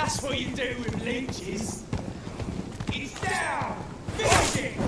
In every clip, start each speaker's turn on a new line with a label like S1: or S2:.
S1: That's what you do with leeches. He's down! Finish it!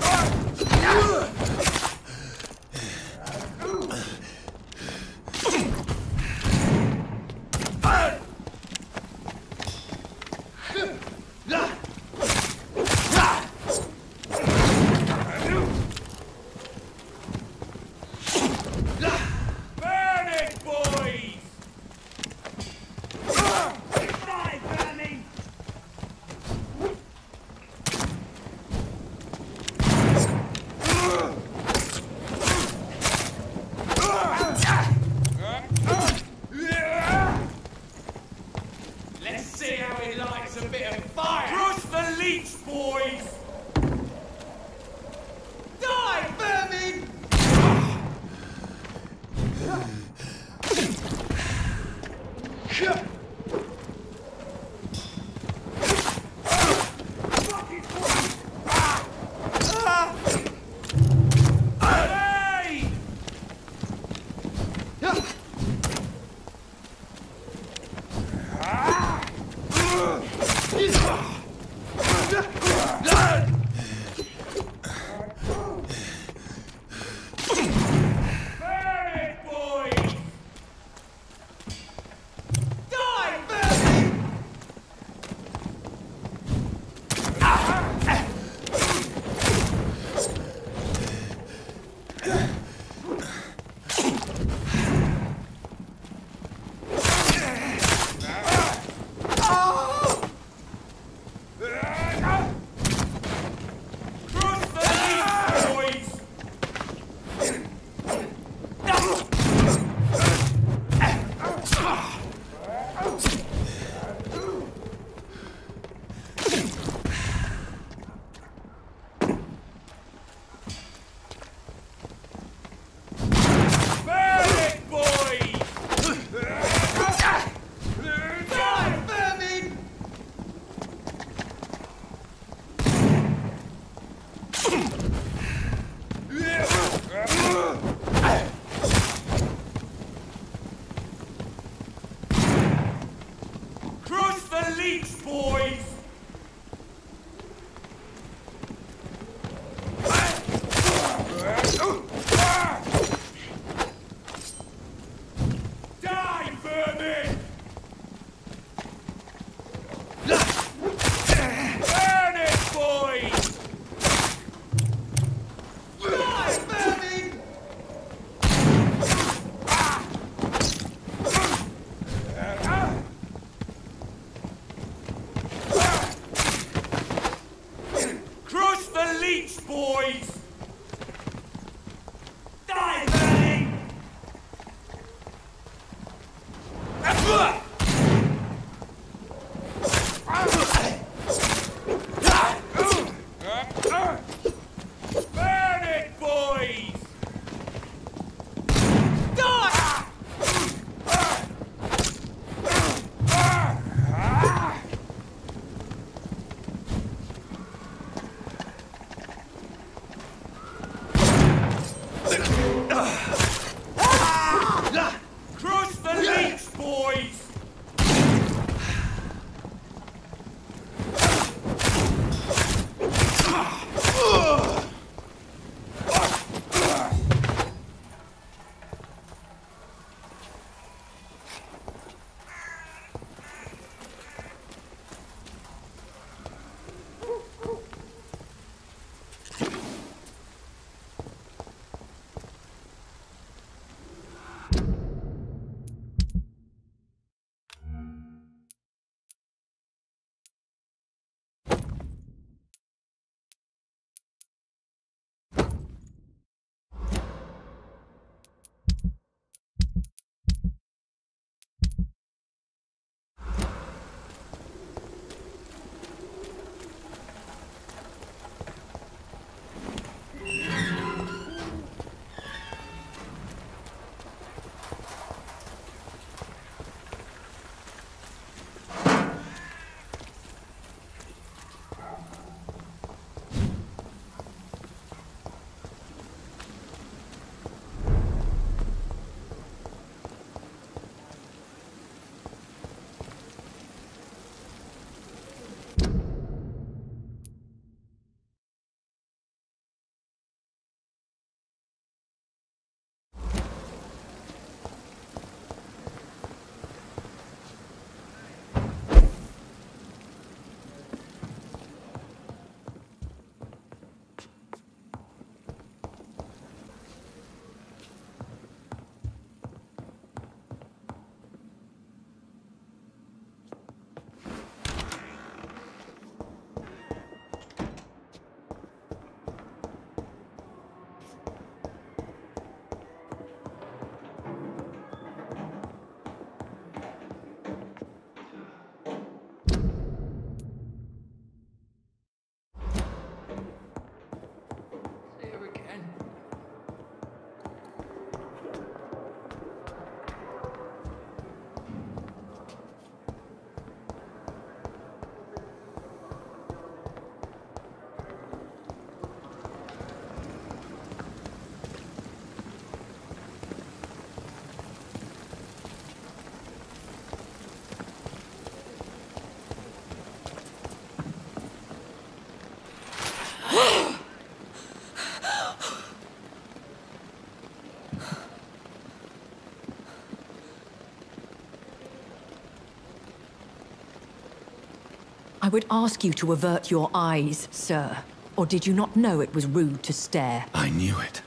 S2: I would ask you to avert your eyes, sir. Or did you not know it was rude to stare?
S3: I knew it.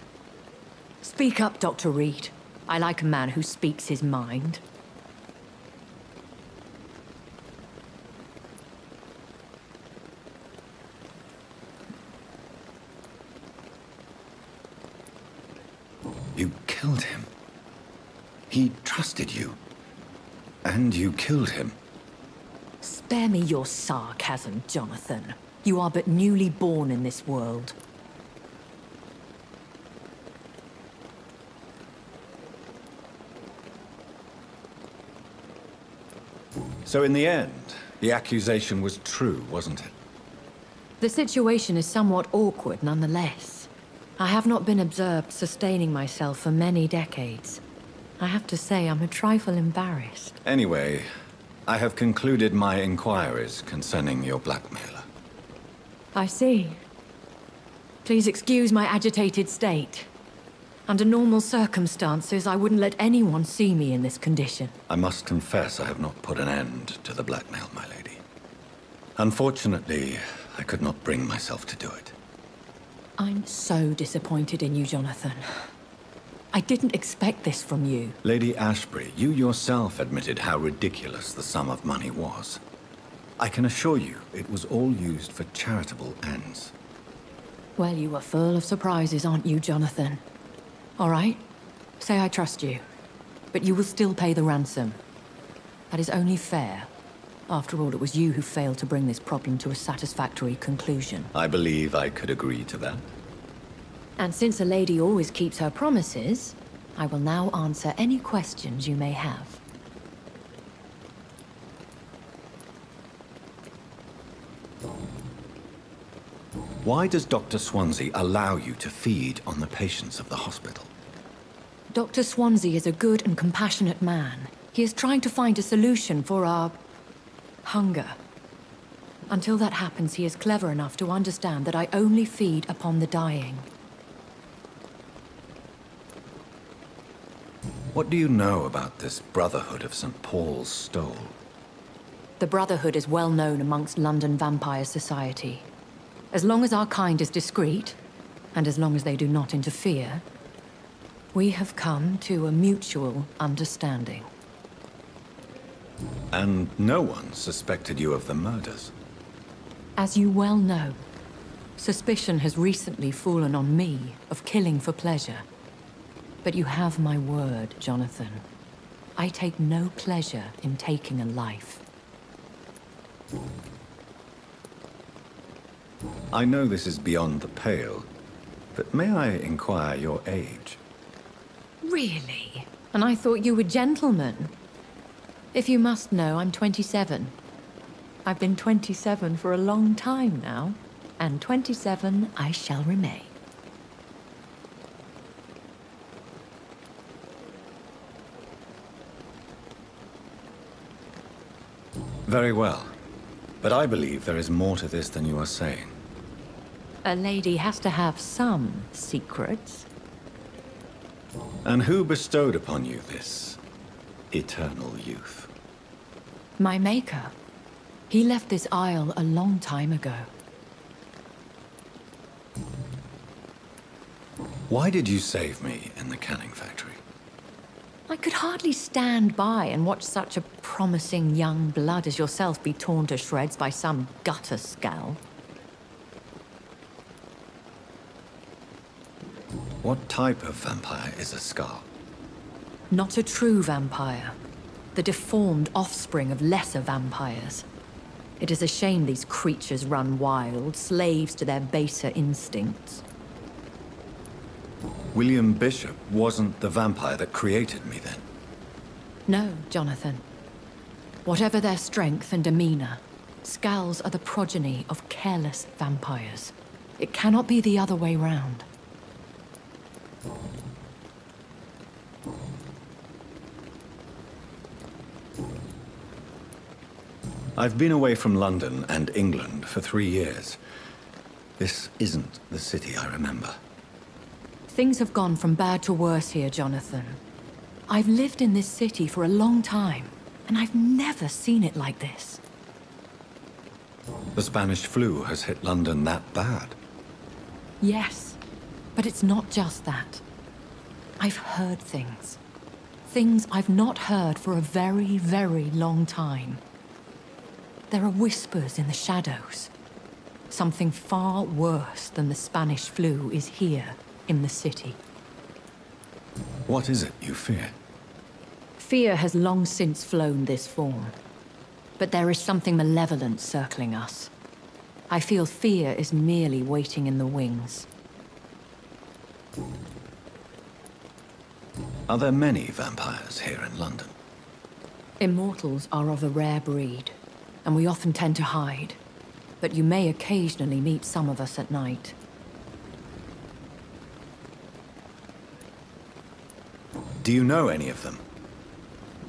S2: Speak up, Dr. Reed. I like a man who speaks his mind.
S3: You killed him. He trusted you. And you killed him.
S2: Spare me your sarcasm, Jonathan. You are but newly born in this world.
S3: So in the end, the accusation was true, wasn't it?
S2: The situation is somewhat awkward nonetheless. I have not been observed sustaining myself for many decades. I have to say I'm a trifle embarrassed.
S3: Anyway, I have concluded my inquiries concerning your blackmailer.
S2: I see. Please excuse my agitated state. Under normal circumstances, I wouldn't let anyone see me in this condition.
S3: I must confess I have not put an end to the blackmail, my lady. Unfortunately, I could not bring myself to do it.
S2: I'm so disappointed in you, Jonathan. I didn't expect this from you.
S3: Lady Ashbury, you yourself admitted how ridiculous the sum of money was. I can assure you, it was all used for charitable ends.
S2: Well, you are full of surprises, aren't you, Jonathan? All right, say I trust you, but you will still pay the ransom. That is only fair. After all, it was you who failed to bring this problem to a satisfactory conclusion.
S3: I believe I could agree to that.
S2: And since a lady always keeps her promises, I will now answer any questions you may have.
S3: Why does Dr. Swansea allow you to feed on the patients of the hospital?
S2: Dr. Swansea is a good and compassionate man. He is trying to find a solution for our hunger. Until that happens, he is clever enough to understand that I only feed upon the dying.
S3: What do you know about this Brotherhood of St. Paul's Stole?
S2: The Brotherhood is well known amongst London vampire society. As long as our kind is discreet, and as long as they do not interfere, we have come to a mutual understanding.
S3: And no one suspected you of the murders?
S2: As you well know, suspicion has recently fallen on me of killing for pleasure. But you have my word, Jonathan. I take no pleasure in taking a life.
S3: I know this is beyond the pale, but may I inquire your age?
S2: Really? And I thought you were gentlemen. If you must know, I'm 27. I've been 27 for a long time now, and 27 I shall remain.
S3: Very well. But I believe there is more to this than you are saying.
S2: A lady has to have some secrets.
S3: And who bestowed upon you this eternal youth?
S2: My maker. He left this isle a long time ago.
S3: Why did you save me in the canning factory?
S2: I could hardly stand by and watch such a promising young blood as yourself be torn to shreds by some gutter scowl.
S3: What type of vampire is a Scar?
S2: Not a true vampire. The deformed offspring of lesser vampires. It is a shame these creatures run wild, slaves to their baser instincts.
S3: William Bishop wasn't the vampire that created me then?
S2: No, Jonathan. Whatever their strength and demeanor, Scowls are the progeny of careless vampires. It cannot be the other way round.
S3: I've been away from London and England for 3 years. This isn't the city I remember.
S2: Things have gone from bad to worse here, Jonathan. I've lived in this city for a long time, and I've never seen it like this.
S3: The Spanish flu has hit London that bad.
S2: Yes, but it's not just that. I've heard things. Things I've not heard for a very, very long time. There are whispers in the shadows. Something far worse than the Spanish flu is here in the city.
S3: What is it you fear?
S2: Fear has long since flown this form. But there is something malevolent circling us. I feel fear is merely waiting in the wings.
S3: Are there many vampires here in London?
S2: Immortals are of a rare breed, and we often tend to hide. But you may occasionally meet some of us at night.
S3: Do you know any of them?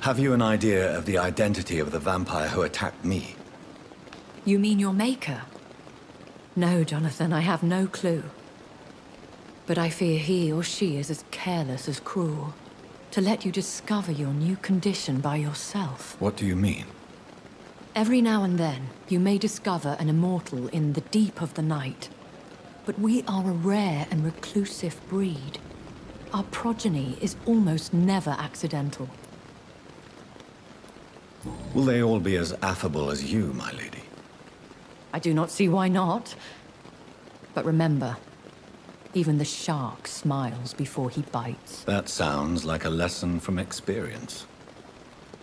S3: Have you an idea of the identity of the vampire who attacked me?
S2: You mean your maker? No, Jonathan, I have no clue. But I fear he or she is as careless as cruel. To let you discover your new condition by yourself.
S3: What do you mean?
S2: Every now and then, you may discover an immortal in the deep of the night. But we are a rare and reclusive breed. Our progeny is almost never accidental.
S3: Will they all be as affable as you, my lady?
S2: I do not see why not. But remember, even the shark smiles before he bites.
S3: That sounds like a lesson from experience.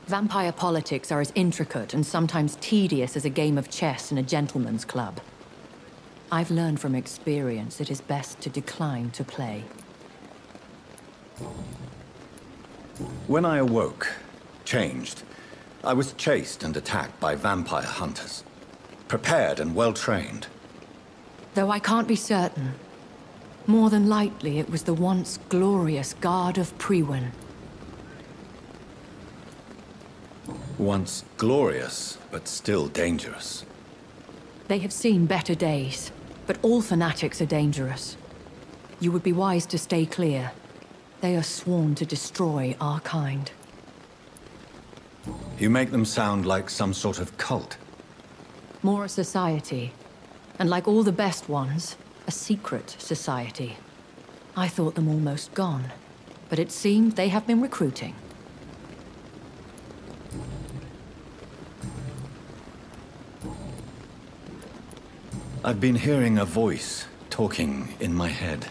S2: Vampire politics are as intricate and sometimes tedious as a game of chess in a gentleman's club. I've learned from experience it is best to decline to play.
S3: When I awoke, changed, I was chased and attacked by vampire hunters. Prepared and well-trained.
S2: Though I can't be certain, more than likely it was the once glorious Guard of Priwen.
S3: Once glorious, but still dangerous.
S2: They have seen better days, but all fanatics are dangerous. You would be wise to stay clear. They are sworn to destroy our kind.
S3: You make them sound like some sort of cult.
S2: More a society. And like all the best ones, a secret society. I thought them almost gone, but it seemed they have been recruiting.
S3: I've been hearing a voice talking in my head.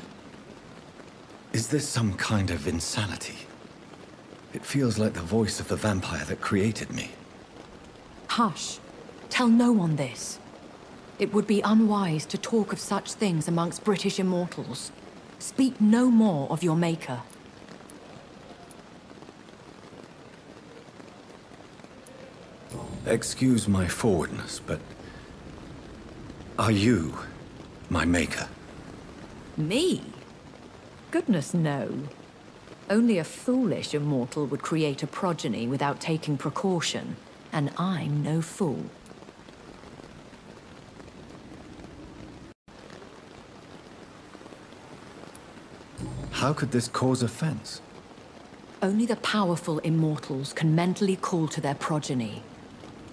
S3: Is this some kind of insanity? It feels like the voice of the vampire that created me.
S2: Hush. Tell no one this. It would be unwise to talk of such things amongst British immortals. Speak no more of your maker.
S3: Excuse my forwardness, but... are you my maker?
S2: Me? Goodness, no. Only a foolish immortal would create a progeny without taking precaution, and I'm no fool.
S3: How could this cause offense?
S2: Only the powerful immortals can mentally call to their progeny.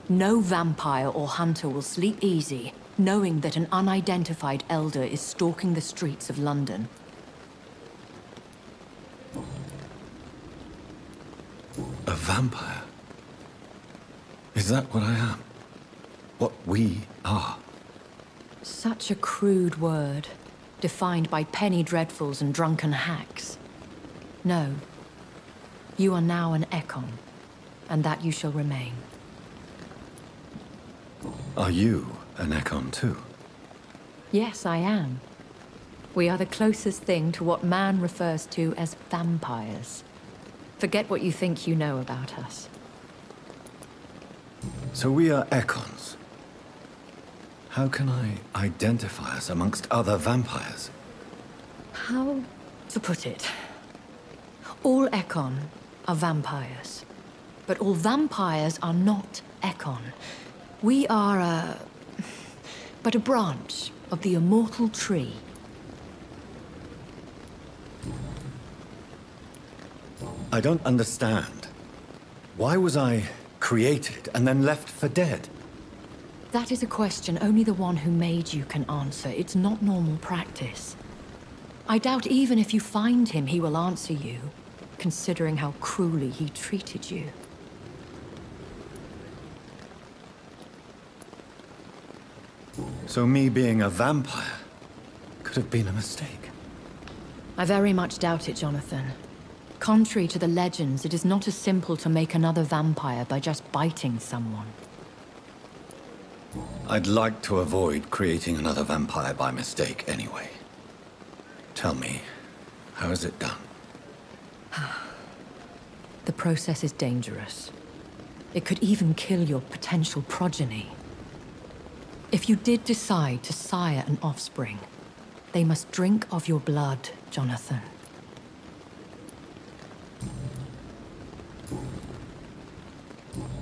S2: No vampire or hunter will sleep easy, knowing that an unidentified elder is stalking the streets of London.
S3: A vampire? Is that what I am? What we are?
S2: Such a crude word, defined by penny dreadfuls and drunken hacks. No. You are now an Ekon, and that you shall remain.
S3: Are you an Ekon too?
S2: Yes, I am. We are the closest thing to what man refers to as vampires. Forget what you think you know about us.
S3: So we are Ekons. How can I identify us amongst other vampires?
S2: How to put it? All Ekon are vampires. But all vampires are not Ekon. We are but a branch of the immortal tree.
S3: I don't understand. Why was I created and then left for dead?
S2: That is a question only the one who made you can answer. It's not normal practice. I doubt even if you find him, he will answer you, considering how cruelly he treated you.
S3: So me being a vampire could have been a mistake.
S2: I very much doubt it, Jonathan. Contrary to the legends, it is not as simple to make another vampire by just biting someone.
S3: I'd like to avoid creating another vampire by mistake anyway. Tell me, how is it done?
S2: The process is dangerous. It could even kill your potential progeny. If you did decide to sire an offspring, they must drink of your blood, Jonathan.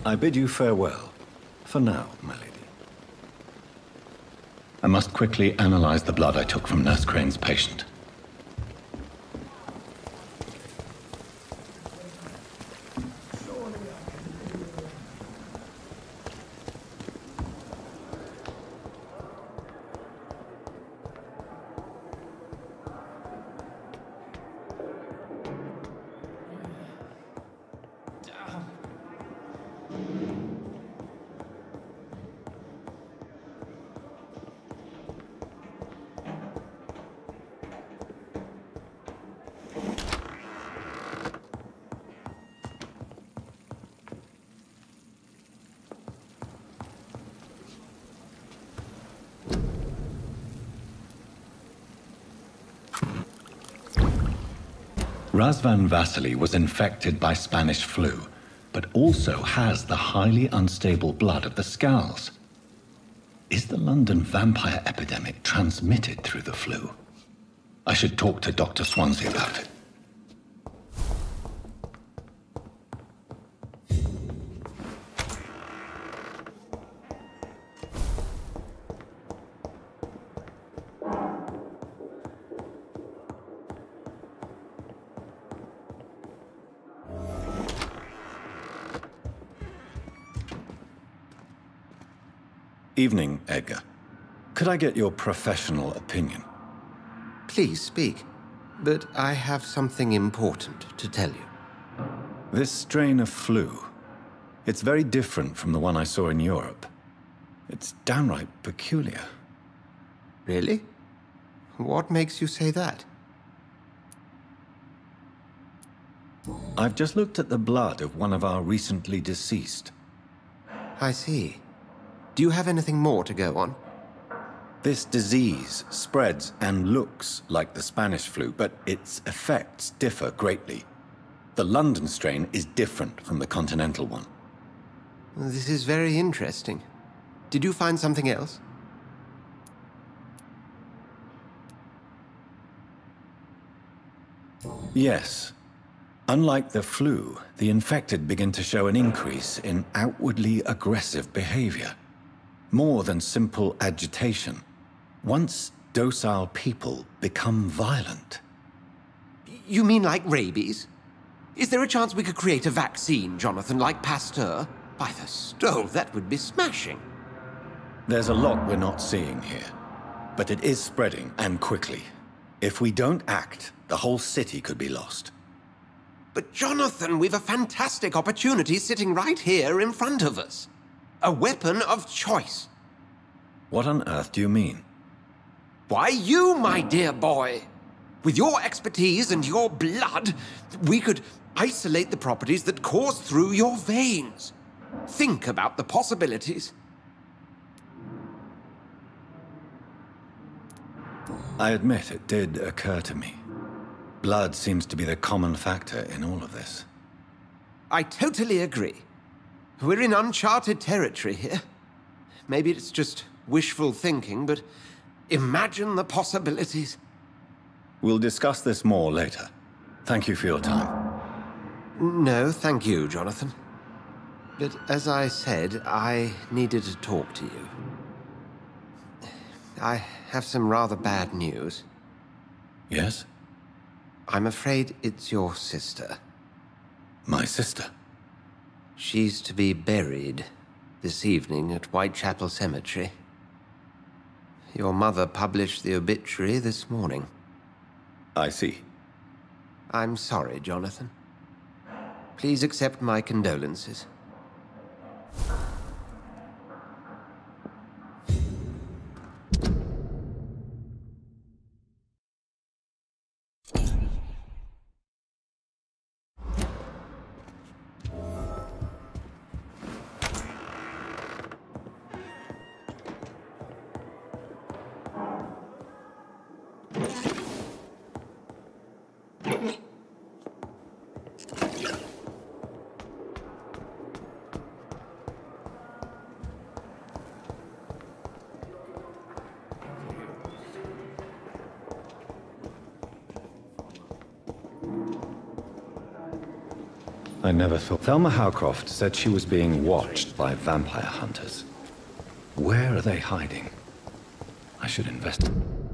S3: I bid you farewell, for now, my lady. I must quickly analyze the blood I took from Nurse Crane's patient. Razvan Vasily was infected by Spanish flu, but also has the highly unstable blood of the Scowls. Is the London vampire epidemic transmitted through the flu? I should talk to Dr. Swansea about it. Evening, Edgar. Could I get your professional opinion?
S4: Please speak, but I have something important to tell you.
S3: This strain of flu, it's very different from the one I saw in Europe. It's downright peculiar.
S4: Really? What makes you say that?
S3: I've just looked at the blood of one of our recently deceased.
S4: I see. Do you have anything more to go on?
S3: This disease spreads and looks like the Spanish flu, but its effects differ greatly. The London strain is different from the continental one.
S4: This is very interesting. Did you find something else?
S3: Yes. Unlike the flu, the infected begin to show an increase in outwardly aggressive behavior. More than simple agitation. Once docile people become violent.
S4: You mean like rabies? Is there a chance we could create a vaccine, Jonathan, like Pasteur? By the stove, that would be smashing.
S3: There's a lot we're not seeing here. But it is spreading, and quickly. If we don't act, the whole city could be lost.
S4: But Jonathan, we've a fantastic opportunity sitting right here in front of us. A weapon of choice.
S3: What on earth do you mean?
S4: Why, you, my dear boy. With your expertise and your blood, we could isolate the properties that course through your veins. Think about the possibilities.
S3: I admit it did occur to me. Blood seems to be the common factor in all of this.
S4: I totally agree. We're in uncharted territory here. Maybe it's just wishful thinking, but imagine the possibilities.
S3: We'll discuss this more later. Thank you for your time.
S4: No, thank you, Jonathan. But as I said, I needed to talk to you. I have some rather bad news.
S3: Yes?
S4: I'm afraid it's your sister.
S3: My sister?
S4: She's to be buried this evening at Whitechapel Cemetery. Your mother published the obituary this morning.
S3: I see.
S4: I'm sorry, Jonathan. Please accept my condolences.
S3: I never thought... Thelma Howcroft said she was being watched by vampire hunters. Where are they hiding? I should investigate.